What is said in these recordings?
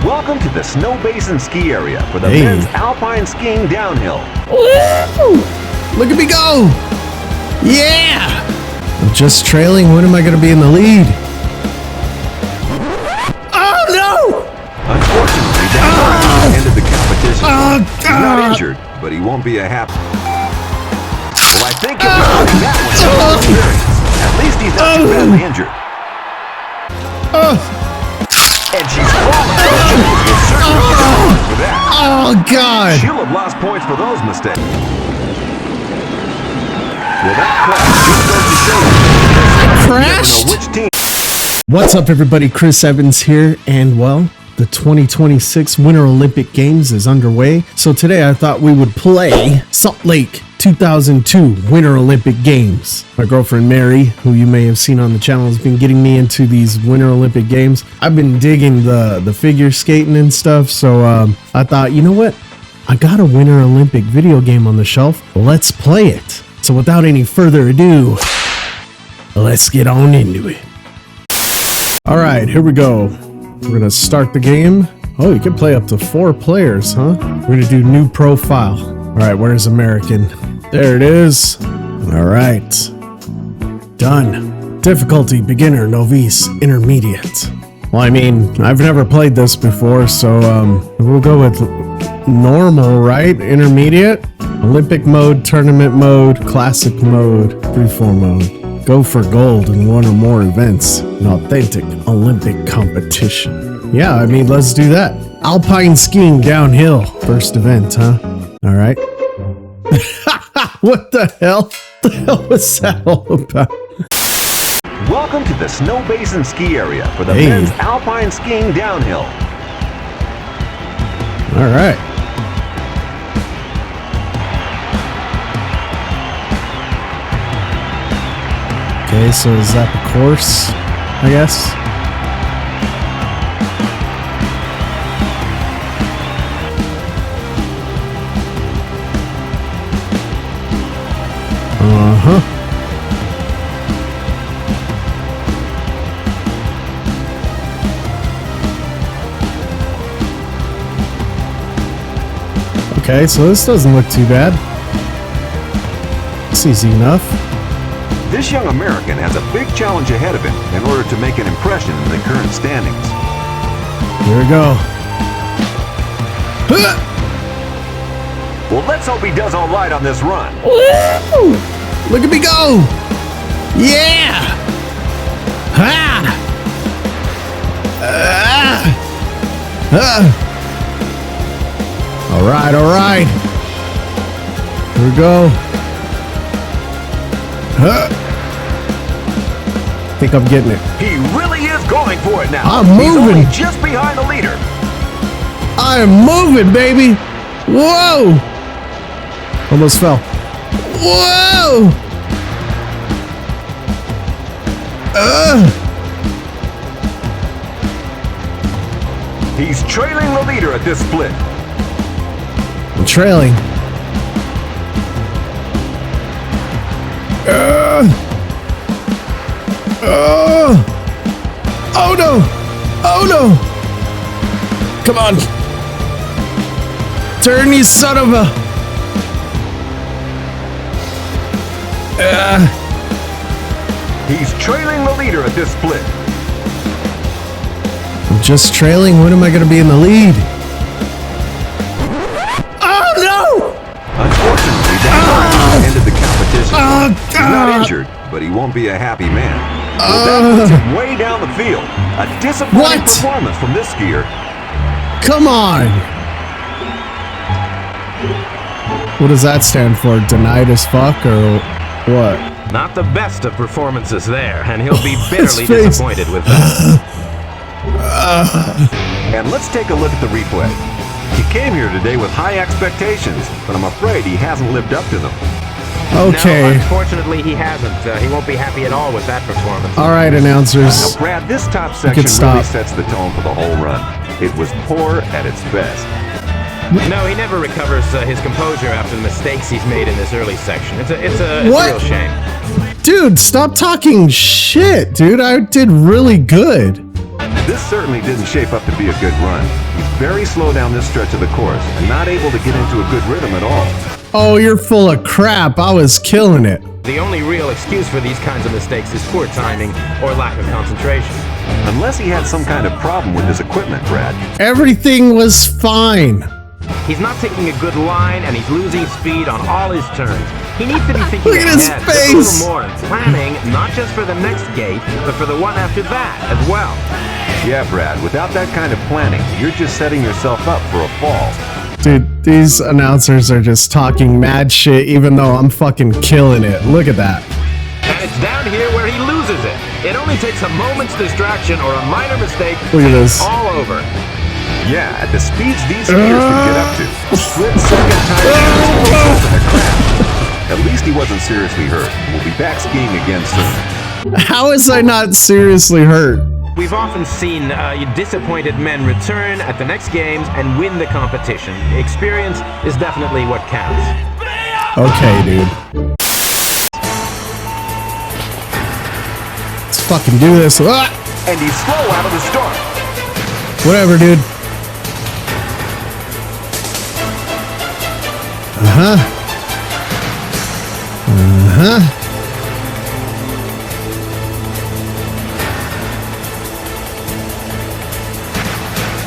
Welcome to the Snow Basin ski area for the men's alpine skiing downhill. Woo! Look at me go! Yeah! I'm just trailing. When am I going to be in the lead? Oh no! Unfortunately, dank ended the competition. He's not injured, but he won't be a happy. Well, I think if we're putting that one in experience, at least he's not too badly injured. And she's fallen. For that. Oh, God. She'll have lost points for those mistakes. Well, that crash just goes to show you. Crashed? Which team. What's up, everybody? Chris Evans here, and well, the 2026 Winter Olympic Games is underway. So today I thought we would play Salt Lake 2002 Winter Olympic Games. My girlfriend Mary, who you may have seen on the channel, has been getting me into these Winter Olympic Games. I've been digging the figure skating and stuff, so I thought, you know what? I got a Winter Olympic video game on the shelf. Let's play it. So without any further ado, let's get on into it. All right, here we go. We're gonna start the game. Oh, you can play up to 4 players, huh? We're gonna do new profile. All right, where's American? There it is. All right. Done. Difficulty, beginner, novice, intermediate. Well, I mean, I've never played this before, so we'll go with normal, right? Intermediate, Olympic mode, tournament mode, classic mode, freeform mode. Go for gold in one or more events. An authentic Olympic competition. Yeah, I mean, let's do that. Alpine skiing downhill. First event, huh? All right. What the hell? What the hell was that all about? Welcome to the Snow Basin ski area for the men's alpine skiing downhill. All right. Okay, so is that the course, I guess? Uh-huh. Okay, so this doesn't look too bad. It's easy enough. This young American has a big challenge ahead of him in order to make an impression in the current standings. Here we go. Well, let's hope he does all right on this run. Woo! Look at me go! Yeah! Ha! All right, all right. Here we go. I think I'm getting it. He really is going for it now. I'm moving. He's only just behind the leader. I am moving, baby. Whoa! Almost fell. Whoa! He's trailing the leader at this split. I'm trailing. Oh no! Oh no! Come on! Turn, you son of a! He's trailing the leader at this split. I'm just trailing. When am I going to be in the lead? Oh no! Unfortunately, dank ended the competition. He's not injured, but he won't be a happy man. Well, that puts him way down the field. A disappointing performance from this skier. Come on! What does that stand for? Denied as fuck or what? Not the best of performances there, and he'll be bitterly disappointed with that. And let's take a look at the replay. He came here today with high expectations, but I'm afraid he hasn't lived up to them. Okay. No, unfortunately, he hasn't. He won't be happy at all with that performance. All right, announcers. Now, Brad, this top section really sets the tone for the whole run. It was poor at its best. No, he never recovers his composure after the mistakes he's made in this early section. It's a real shame. Dude, stop talking shit, dude. I did really good. This certainly didn't shape up to be a good run. He's very slow down this stretch of the course and not able to get into a good rhythm at all. Oh, you're full of crap. I was killing it. The only real excuse for these kinds of mistakes is poor timing or lack of concentration. Unless he had some kind of problem with his equipment, Brad. Everything was fine. He's not taking a good line, and he's losing speed on all his turns. He needs to be thinking Look at his ahead face. a little more and planning, not just for the next gate, but for the one after that as well. Yeah, Brad, without that kind of planning, you're just setting yourself up for a fall. Dude, these announcers are just talking mad shit even though I'm fucking killing it. Look at that. And it's down here where he loses it. It only takes a moment's distraction or a minor mistake. Look at this. All over. Yeah, at the speeds these skiers can get up to. Split-second time difference in a crash. At least he wasn't seriously hurt. We'll be back skiing again soon. How is I not seriously hurt? We've often seen disappointed men return at the next games and win the competition. Experience is definitely what counts. Okay, dude. Let's fucking do this. Ah! And he's slow out of the start. Whatever, dude.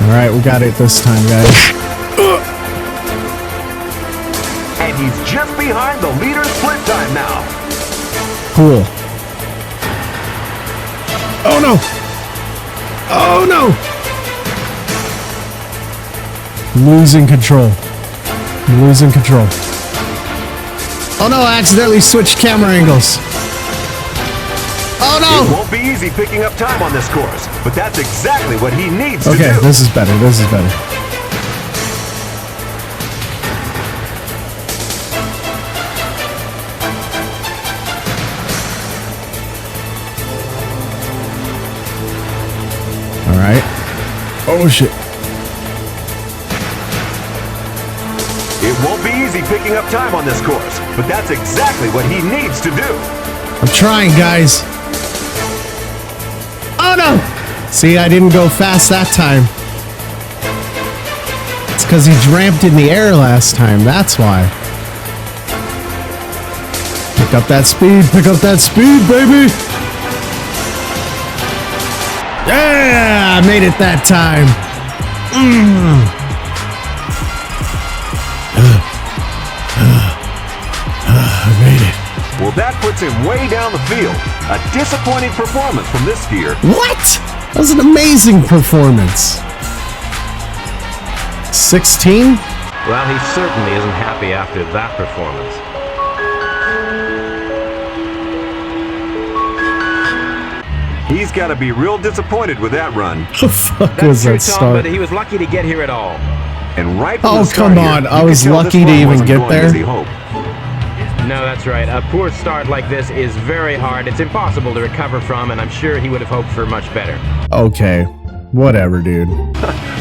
Alright, we got it this time, guys. And he's just behind the leader split time now. Cool. Oh no! Oh no! Losing control. Losing control. Oh no, I accidentally switched camera angles. Oh It no! won't be easy picking up time on this course, but that's exactly what he needs to Okay, do. this is better. This is better. Alright. Oh shit. It won't be easy picking up time on this course, but that's exactly what he needs to do. I'm trying, guys. Oh no! See, I didn't go fast that time. It's because he ramped in the air last time, that's why. Pick up that speed, baby! Yeah, I made it that time. I made it. Well, that puts him way down the field. A disappointing performance from this skier. What? That was an amazing performance. 16? Well, he certainly isn't happy after that performance. He's got to be real disappointed with that run. The fuck That's was true, that Tom, start? but he was lucky to get here at all. And right from Oh, the start come on. here, I you was could tell this lucky to run even wasn't get going there. as he hoped. No, that's right. A poor start like this is very hard. It's impossible to recover from, and I'm sure he would have hoped for much better. Okay. Whatever, dude.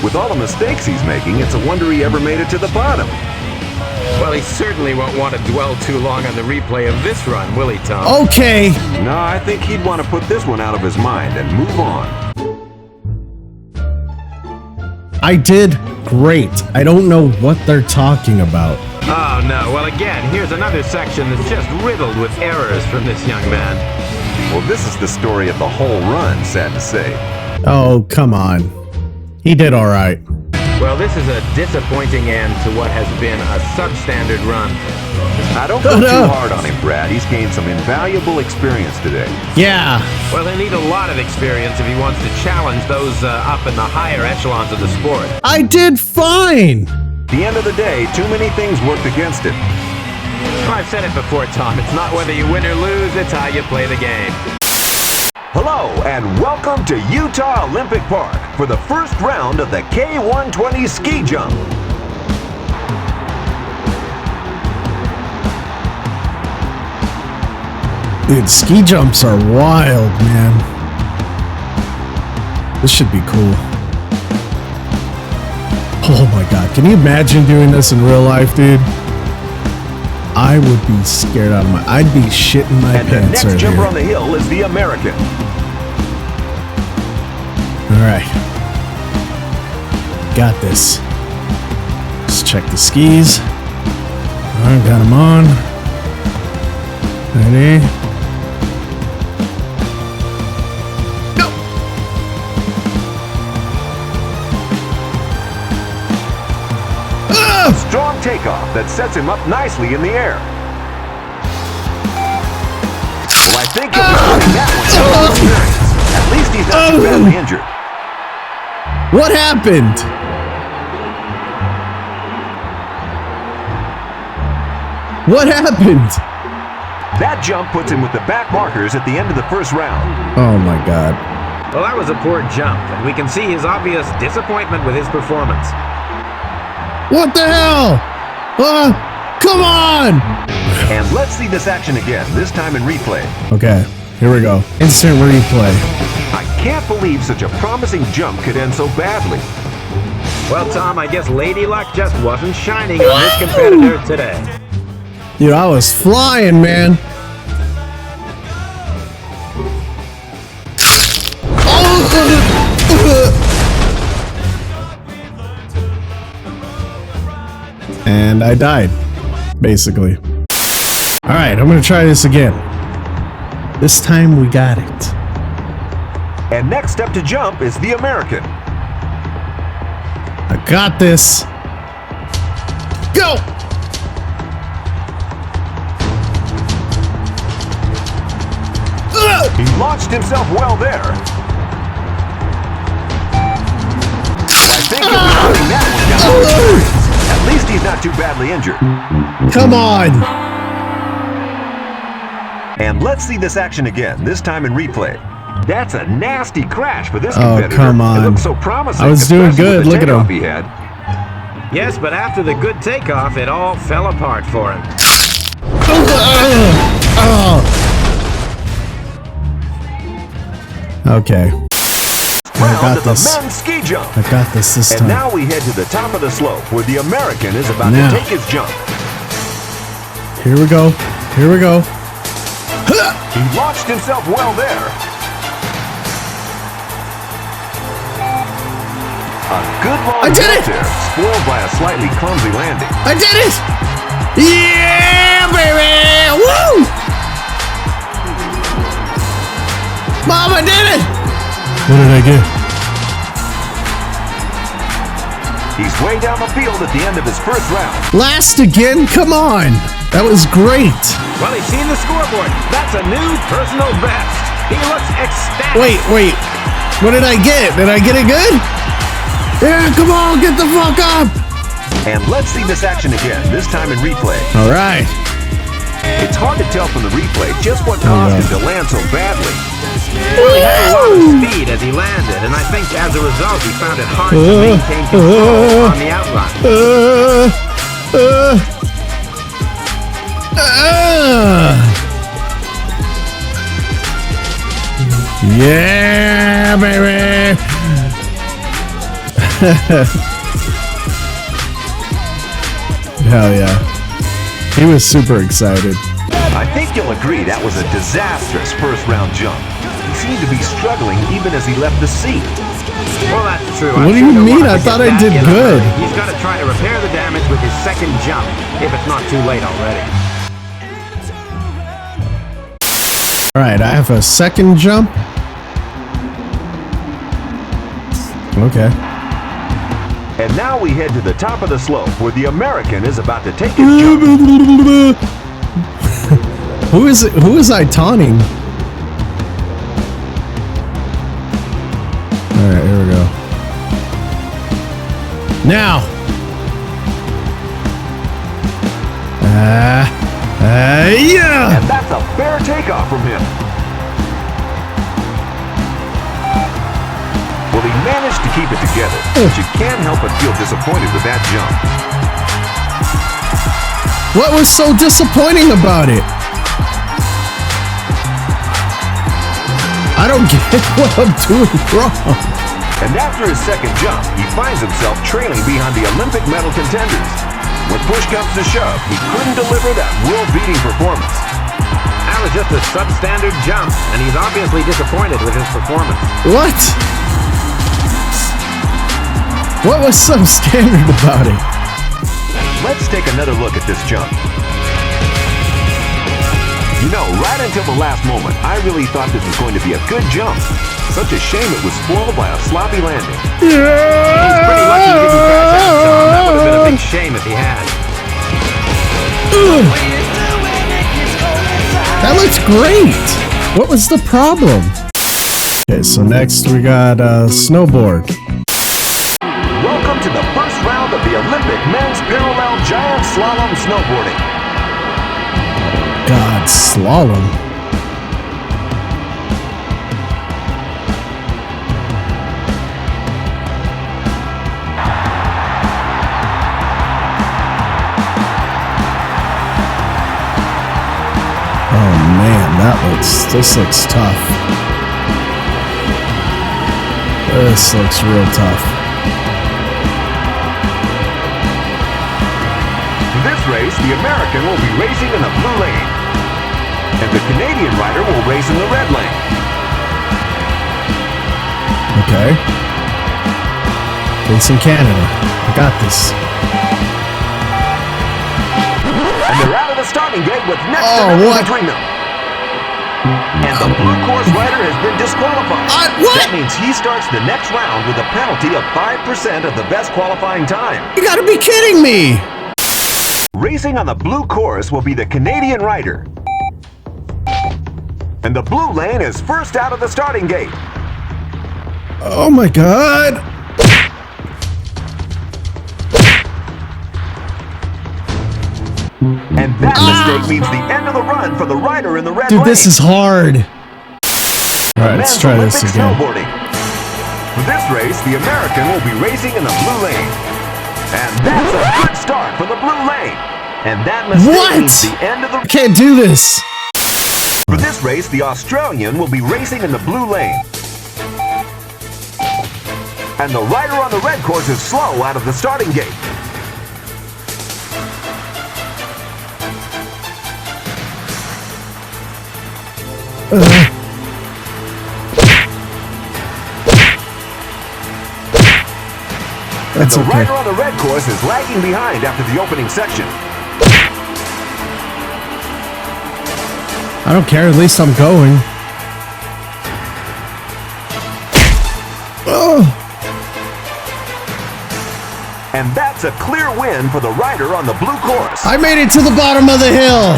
With all the mistakes he's making, it's a wonder he ever made it to the bottom. Well, he certainly won't want to dwell too long on the replay of this run, will he, Tom? Okay. No, I think he'd want to put this one out of his mind and move on. I did great. I don't know what they're talking about. Oh, no. Well, again, here's another section that's just riddled with errors from this young man. Well, this is the story of the whole run, sad to say. Oh, come on. He did all right. Well, this is a disappointing end to what has been a substandard run. I don't go too hard on him, Brad. He's gained some invaluable experience today. Yeah. Well, he'll need a lot of experience if he wants to challenge those up in the higher echelons of the sport. I did fine. At the end of the day, too many things worked against him. I've said it before, Tom. It's not whether you win or lose, it's how you play the game. Hello, and welcome to Utah Olympic Park for the first round of the K120 ski jump. Dude, ski jumps are wild, man. This should be cool. Oh my god, can you imagine doing this in real life, dude? I would be scared out of my... I'd be shitting my And the pants next right jumper here. on the hill is the American. All right. Got this. Let's check the skis. All right, got them on. Ready? Go! Strong takeoff that sets him up nicely in the air. Well, I think he'll be putting that one to experience. At least he's not too badly injured. What happened? What happened? That jump puts him with the back markers at the end of the first round. Oh my God. Well, that was a poor jump, and we can see his obvious disappointment with his performance. What the hell? Come on! And let's see this action again, this time in replay. Okay, here we go. Instant replay. I can't believe such a promising jump could end so badly. Well, Tom, I guess Lady Luck just wasn't shining on this competitor today. Dude, I was flying, man. And I died, basically. All right, I'm gonna try this again. This time we got it. And next up to jump is the American. I got this. Go! He launched himself well there. I think he'll be putting that one down to experience. At least he's not too badly injured. Come on! And let's see this action again, this time in replay. That's a nasty crash for this Oh, competitor. come on. It looks so promising. I was doing especially good. with the Look at takeoff him. he had. Yes, but after the good takeoff, it all fell apart for him. Okay. I Round got of the this. men's ski jump. I got this And time. now we head to the top of the slope where the American is about Now. to take his jump. Here we go. Here we go. He launched himself well there. A good long I did jump it! there, spoiled by a slightly clumsy landing. I did it! Yeah, baby! Woo! Mom, I did it! What did I get? He's way down the field at the end of his first round. Last again? Come on! That was great! Well, he's seen the scoreboard. That's a new personal best. He looks ecstatic. Wait. What did I get? Did I get it good? Yeah, come on, get the fuck up! And let's see this action again, this time in replay. All right. It's hard to tell from the replay just what caused him to land so badly. Well, he had a lot of speed as he landed, and I think as a result, he found it hard to maintain control on the outrun. Yeah, baby! Hell yeah. He was super excited. I think you'll agree that was a disastrous first round jump. He seemed to be struggling even as he left the seat. Well, that's true. What do you mean? I thought I did good. He's got to try to repair the damage with his second jump, if it's not too late already. All right, I have a second jump. Okay. And now we head to the top of the slope where the American is about to take his jump. Who is I taunting? All right, here we go. Now. Yeah. And that's a fair takeoff from him. Well, he managed to keep it together, but you can't help but feel disappointed with that jump. What was so disappointing about it? I don't get what I'm doing wrong. And after his second jump, he finds himself trailing behind the Olympic medal contenders. When push comes to shove, he couldn't deliver that world-beating performance. That was just a substandard jump, and he's obviously disappointed with his performance. What? What was so standard about it? Let's take another look at this jump. You know, right until the last moment, I really thought this was going to be a good jump. Such a shame it was spoiled by a sloppy landing. He's pretty lucky he didn't crash out, Tom. That would have been a big shame if he had. That looks great. What was the problem? Okay, so next we got snowboard. Welcome to the first round of the Olympic men's parallel giant slalom snowboarding. God, slalom. Oh man, this looks tough. This looks real tough. For this race, the American will be racing in the blue lane, and the Canadian rider will race in the red lane. Okay. Racing Canada. I got this. And they're out of the starting gate with next to Oh, nothing what? between them. And the blue course rider has been disqualified. What? That means he starts the next round with a penalty of 5% of the best qualifying time. You gotta be kidding me! Racing on the blue course will be the Canadian rider. And the blue lane is first out of the starting gate. Oh my god! And that mistake means the end of the run for the rider in the red Dude, lane. this is hard. Alright, let's Men's try this Olympic again. snowboarding. For this race, the American will be racing in the blue lane. And that's a good start for the blue lane. And that mistake What? means the end of the... I can't do this. For this race, the Australian will be racing in the blue lane. And the rider on the red course is slow out of the starting gate. That's The okay. rider on the red course is lagging behind after the opening section. I don't care, at least I'm going. Oh! And that's a clear win for the rider on the blue course. I made it to the bottom of the hill!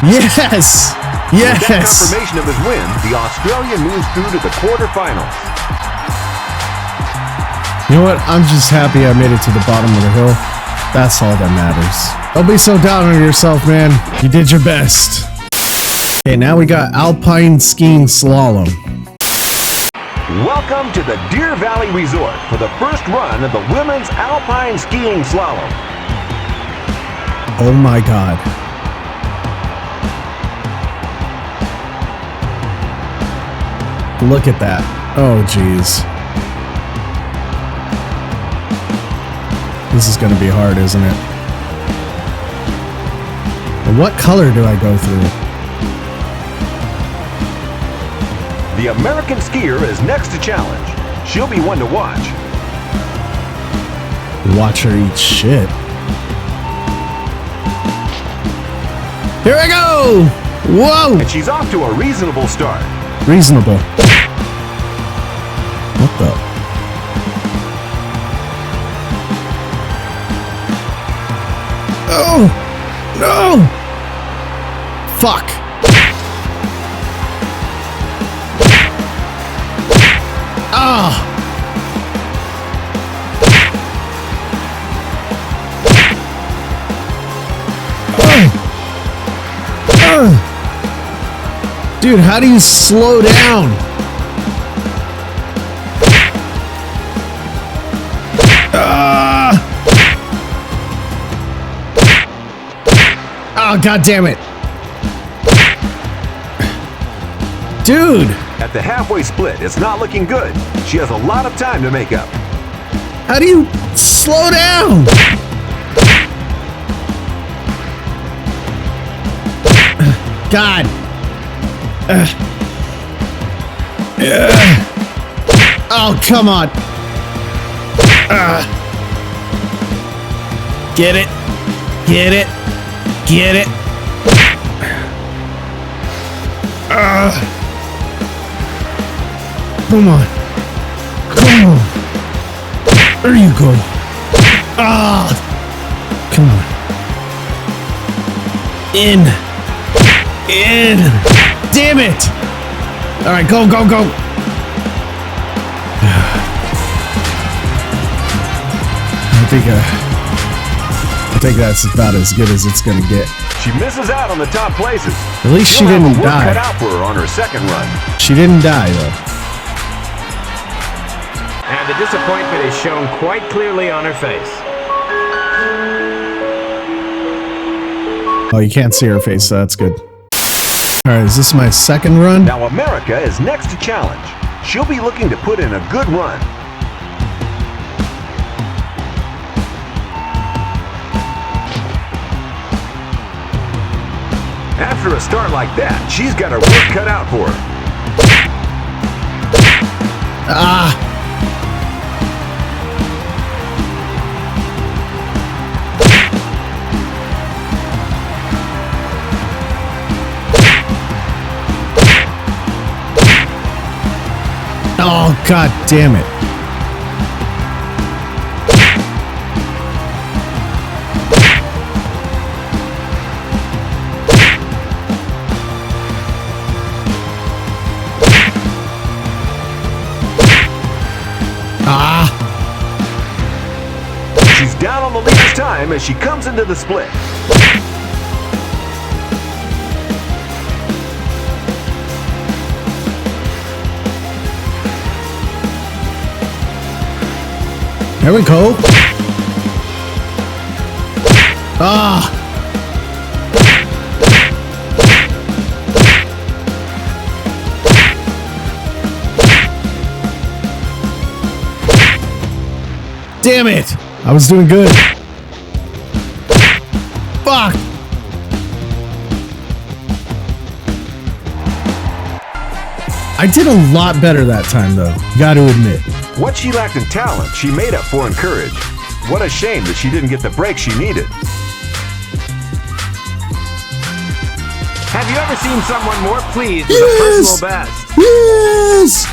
Yes! With that Yes! confirmation of his win, the Australian moves through to the quarterfinals. You know what? I'm just happy I made it to the bottom of the hill. That's all that matters. Don't be so down on yourself, man. You did your best. Okay, now we got alpine skiing slalom. Welcome to the Deer Valley Resort for the first run of the women's alpine skiing slalom. Oh my god. Look at that. Oh jeez. This is gonna be hard, isn't it? And what color do I go through? The American skier is next to challenge. She'll be one to watch. Watch her eat shit. Here I go! Whoa! And she's off to a reasonable start. Reasonable. What the? Oh! No! Fuck! Ah! Dude, how do you slow down? Oh, god damn it. Dude! At the halfway split, it's not looking good. She has a lot of time to make up. How do you slow down? God. Oh, come on. Get it. Get it. Get it. Come on. Come on. There you go. Come on. In. Damn it. All right, go. I think that's about as good as it's gonna get. She misses out on the top places. At least she She'll have didn't her work die. cut out for her on her second run. She didn't die though. And the disappointment is shown quite clearly on her face. Oh, you can't see her face, so that's good. All right, is this my second run? Now America is next to challenge. She'll be looking to put in a good run. After a start like that, she's got her work cut out for her. Oh, god damn it. She's down on the leader's time as she comes into the split. There we go. Damn it! I was doing good. Fuck! I did a lot better that time, though. Gotta admit. What she lacked in talent, she made up for in courage. What a shame that she didn't get the break she needed. Have you ever seen someone more pleased with a personal best? Yes!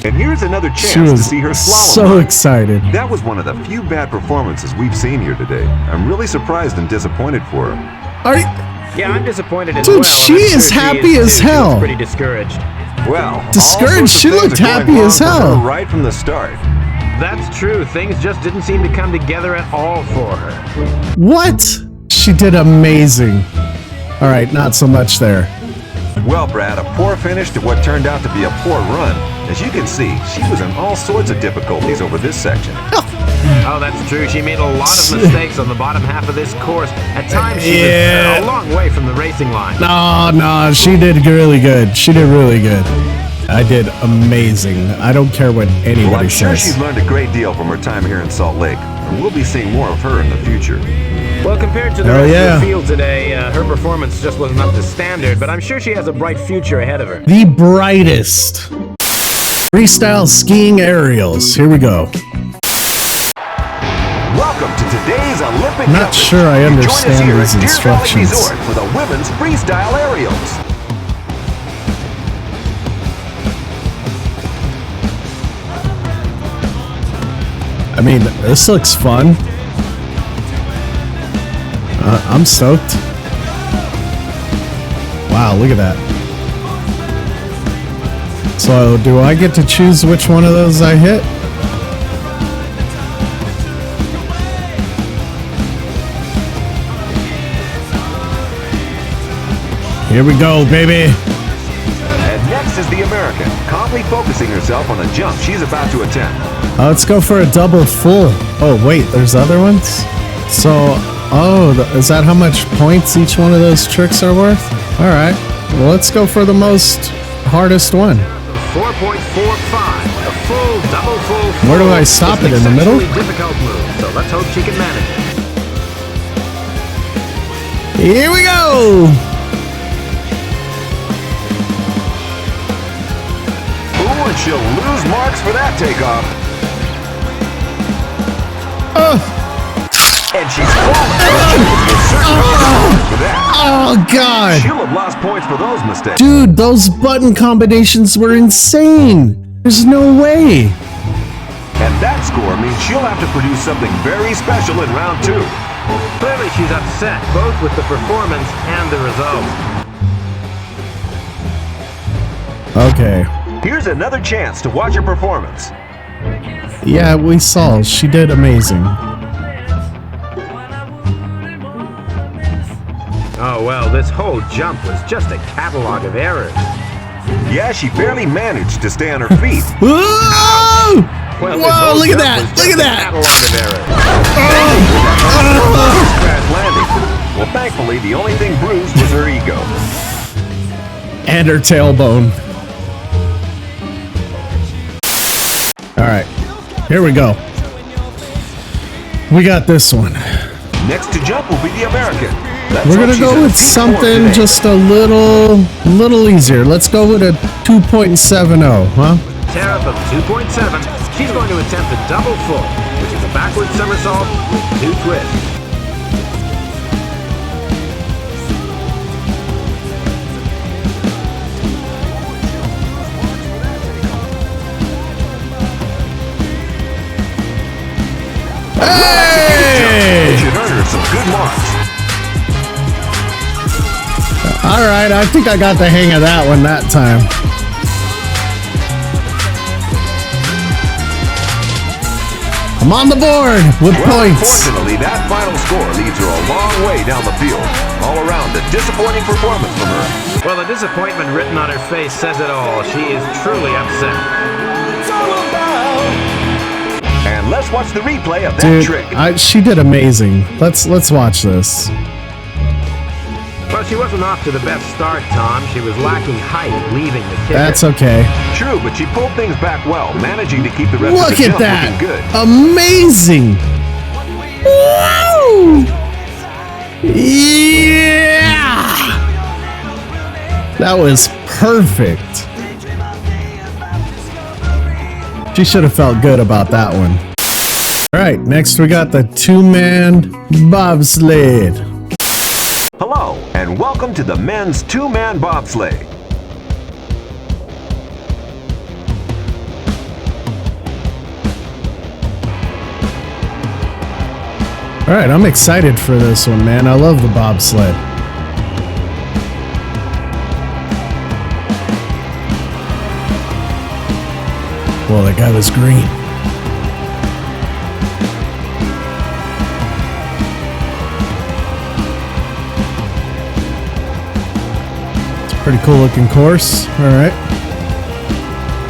And here's another She chance to was see her slalom. so run. excited. That was one of the few bad performances we've seen here today. I'm really surprised and disappointed for her. Are you, Yeah, I'm disappointed as Dude, well. she and I'm is sure happy as too. She hell. looks pretty discouraged. Well, Discouraged? all sorts of She things looked are going happy wrong as for her hell. right from the start. That's true. Things just didn't seem to come together at all for her. what? She did amazing. All right, not so much there. Well, Brad, a poor finish to what turned out to be a poor run. As you can see, she was in all sorts of difficulties over this section. Oh, that's true. She made a lot of mistakes on the bottom half of this course. At times, she was a long way from the racing line. No, she did really good. She did really good. I did amazing. I don't care what anybody Well, I'm sure says. she's learned a great deal from her time here in Salt Lake, and we'll be seeing more of her in the future. Well, compared to the Hell rest yeah. of the field today, her performance just wasn't up to standard, but I'm sure she has a bright future ahead of her. The brightest. Freestyle skiing aerials. Here we go. Welcome to today's Olympic Not coverage. sure I You join us understand here these at Deer Valley instructions. Resort for the women's freestyle aerials. I mean, this looks fun. I'm stoked. Wow, look at that. So, do I get to choose which one of those I hit? Here we go, baby. And next is the American, calmly focusing herself on the jump she's about to attempt. Let's go for a double full. Oh, wait, there's other ones? So, is that how much points each one of those tricks are worth? All right, well, let's go for the most hardest one. 4.45, a full, double full. Where do I stop it, in the middle? It's an exceptionally difficult move, so let's hope she can manage it. Here we go. Ooh, and she'll lose marks for that takeoff. And she's fallen. For that. Oh, God. She'll have lost points for those mistakes. Dude, those button combinations were insane. There's no way. And that score means she'll have to produce something very special in round 2. Clearly she's upset, both with the performance and the result. Okay. Here's another chance to watch her performance. Yeah, we saw. She did amazing. Oh, well, this whole jump was just a catalog of errors. Yeah, she barely managed to stay on her feet. Whoa! Well, Whoa, look at that! Look at that! Catalog of errors. Crash landing. Well, thankfully, the only thing bruised was her ego. And her tailbone. Alright, here we go. We got this one. Next to jump will be the American. Let's We're hope gonna she's go in a with deep form something today. just a little easier. Let's go with a 2.70, huh? Tariff of 2.7. She's going to attempt a double full, which is a backward somersault with 2 twists. It should earn her some good marks. Alright, I think I got the hang of that one that time. I'm on the board with points. Unfortunately, that final score leads her a long way down the field. All around, a disappointing performance from her. Well, the disappointment written on her face says it all. She is truly upset. And let's watch the replay of that trick. Dude, she did amazing. Let's watch this. Well, she wasn't off to the best start, Tom. She was lacking height, leaving the kicker. That's okay. True, but she pulled things back well, managing to keep the rest Look of the at jump that! looking good. Amazing! Woo! Yeah! That was perfect. She should have felt good about that one. Alright, next we got the 2-man bobsled. Hello, and welcome to the men's 2-man bobsleigh. Alright, I'm excited for this one, man. I love the bobsled. Well, that guy was green. It's a pretty cool looking course. Alright.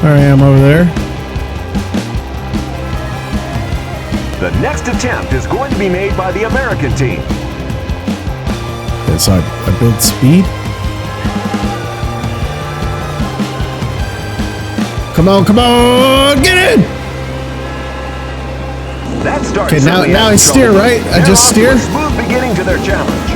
There I am over there. The next attempt is going to be made by the American team. Okay, so I build speed. Come on, get in! That start Okay, now certainly I has steer, trouble. right? I They're just off to steer? a smooth beginning to their challenge.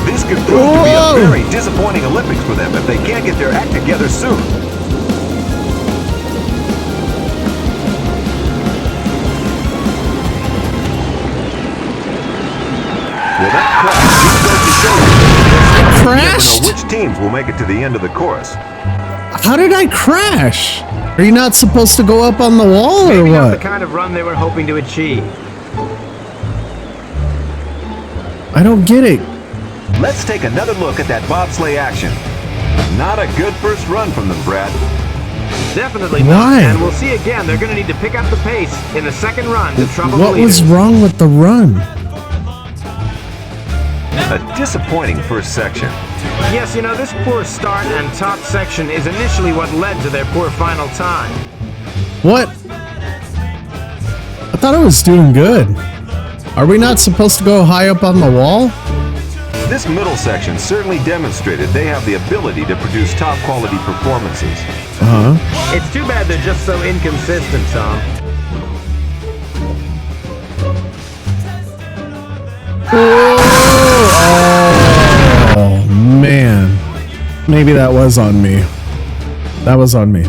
This could prove to be a very disappointing Olympics for them if they can't get their act together soon. Well, that crash just goes to show you. You never Crashed? know which teams will make it to the end of the course. How did I crash? Are you not supposed to go up on the wall or Maybe not the what? kind of run they were hoping to achieve. I don't get it. Let's take another look at that bobsleigh action. Not a good first run from them, Brad. Definitely Why? not. And we'll see again, they're going to need to pick up the pace in the second run to trouble the What leaders. was wrong with the run? A disappointing first section. Yes, you know, this poor start and top section is initially what led to their poor final time. What? I thought I was doing good. Are we not supposed to go high up on the wall? This middle section certainly demonstrated they have the ability to produce top quality performances. It's too bad they're just so inconsistent, Tom. Maybe that was on me. That was on me.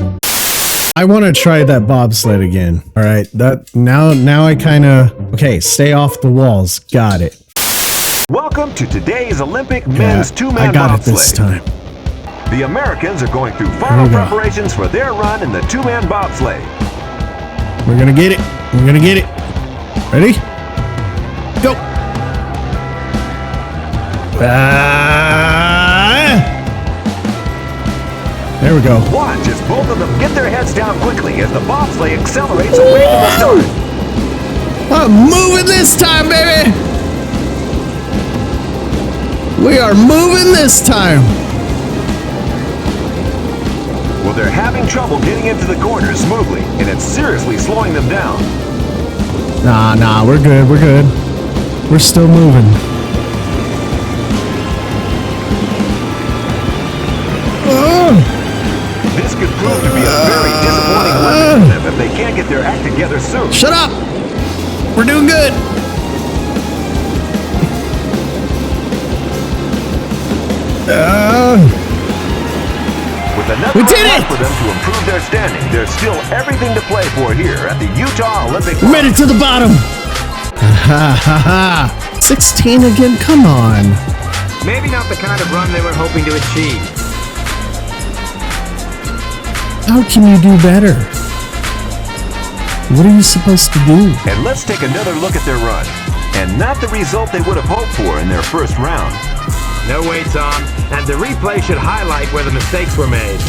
I want to try that bobsled again. All right, that now I kind of okay. Stay off the walls. Got it. Welcome to today's Olympic men's two-man I got bobsleigh. it this time. The Americans are going through final preparations for their run in the two-man bobsleigh. We're gonna get it. We're gonna get it. Ready? Go. There we go. Watch as both of them get their heads down quickly as the bobsleigh accelerates away from the start. I'm moving this time, baby. We are moving this time. Well, they're having trouble getting into the corners smoothly, and it's seriously slowing them down. Nah, we're good. We're good. We're still moving. This could prove to be a very disappointing lesson for them if they can't get their act together soon. Shut up! We're doing good. With another We did run it! for them to improve their standing, there's still everything to play for here at the Utah Olympic. We made it to the bottom. Ha ha ha! 16 again? Come on. Maybe not the kind of run they were hoping to achieve. How can you do better? What are you supposed to do? And let's take another look at their run, and not the result they would have hoped for in their first round. No way, Tom. And the replay should highlight where the mistakes were made.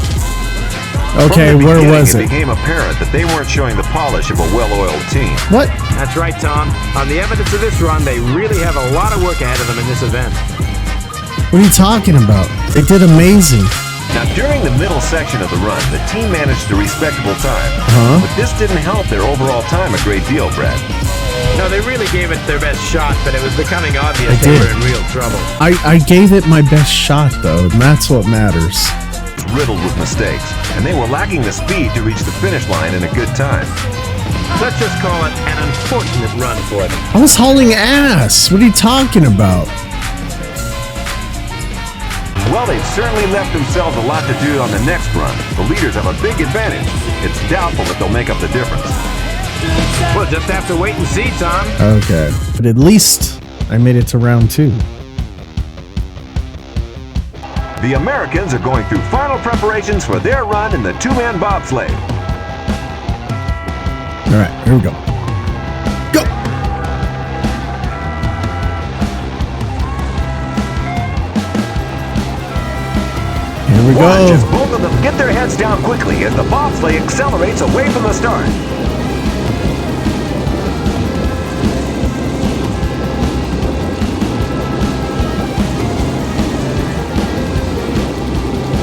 Okay, From the where beginning, was it it? became apparent that they weren't showing the polish of a well-oiled team. What? That's right, Tom. On the evidence of this run, they really have a lot of work ahead of them in this event. What are you talking about? They did amazing. Now, during the middle section of the run, the team managed a respectable time. But this didn't help their overall time a great deal, Brad. No, they really gave it their best shot, but it was becoming obvious They they did. were in real trouble. I gave it my best shot, though, and that's what matters. Riddled with mistakes, and they were lacking the speed to reach the finish line in a good time. Let's just call it an unfortunate run for them. I was hauling ass. What are you talking about? Well, they've certainly left themselves a lot to do on the next run. The leaders have a big advantage. It's doubtful that they'll make up the difference. We'll just have to wait and see, Tom. Okay. But at least I made it to round 2. The Americans are going through final preparations for their run in the two-man bobsleigh. All right, here we go. Go! Here we Watch as go. both of them get their heads down quickly as the bobsleigh accelerates away from the start.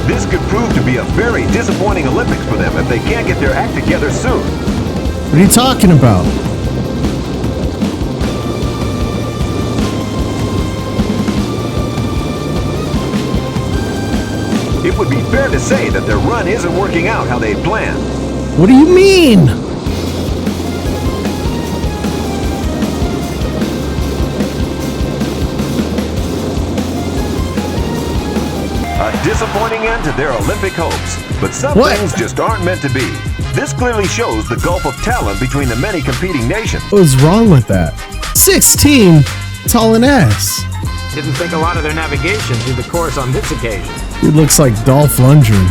This could prove to be a very disappointing Olympics for them if they can't get their act together soon. What are you talking about? It would be fair to say that their run isn't working out how they had planned. What do you mean? A disappointing end to their Olympic hopes, but some What? things just aren't meant to be. This clearly shows the gulf of talent between the many competing nations. What was wrong with that? 16? It's all an ass. Didn't think a lot of their navigation through the course on this occasion. It looks like Dolph Lundgren.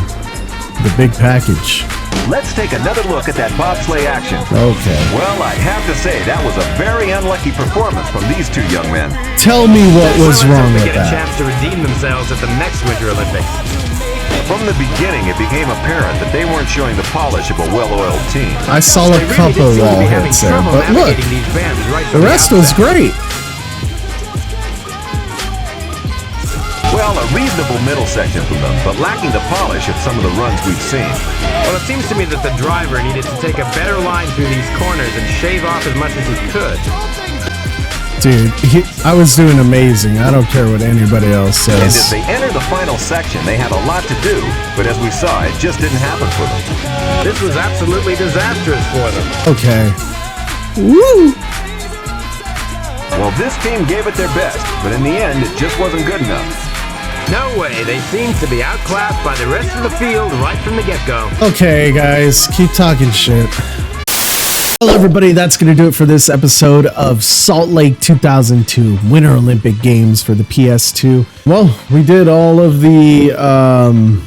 The big package. Let's take another look at that bobsleigh action. Okay. Well, I have to say that was a very unlucky performance from these two young men. Tell me what was Let's wrong hope with they get a that. chance to redeem themselves at the next Winter Olympics. From the beginning, it became apparent that they weren't showing the polish of a well-oiled team. I saw a They really couple did seem to wall be having hits there, trouble but look, navigating these bends right the from rest was outset. great. Well, a reasonable middle section from them, but lacking the polish of some of the runs we've seen. Well, it seems to me that the driver needed to take a better line through these corners and shave off as much as he could. Dude, I was doing amazing. I don't care what anybody else And as says. they enter the final section, they had a lot to do, but as we saw, it just didn't happen for them. This was absolutely disastrous for them. Okay. Woo! Well, this team gave it their best, but in the end, it just wasn't good enough. No way, they seem to be outclassed by the rest of the field right from the get-go. Okay, guys, keep talking shit. Well, everybody, that's going to do it for this episode of Salt Lake 2002 Winter Olympic Games for the PS2. Well, we did all of the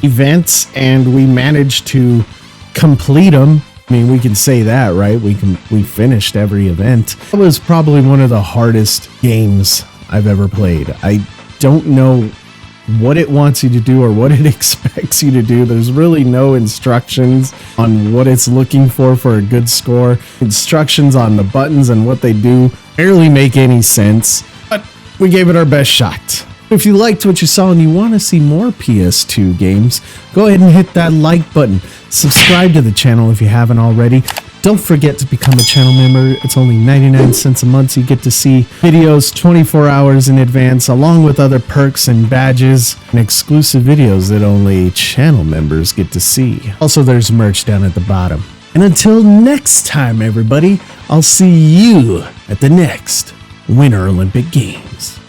events and we managed to complete them. I mean, we can say that, right? We finished every event. It was probably one of the hardest games I've ever played. I don't know what it wants you to do or what it expects you to do. There's really no instructions on what it's looking for a good score. Instructions on the buttons and what they do barely make any sense, but we gave it our best shot. If you liked what you saw and you want to see more PS2 games, go ahead and hit that like button. Subscribe to the channel if you haven't already. Don't forget to become a channel member. It's only 99 cents a month, so you get to see videos 24 hours in advance, along with other perks and badges and exclusive videos that only channel members get to see. Also, there's merch down at the bottom. And until next time, everybody, I'll see you at the next Winter Olympic Games.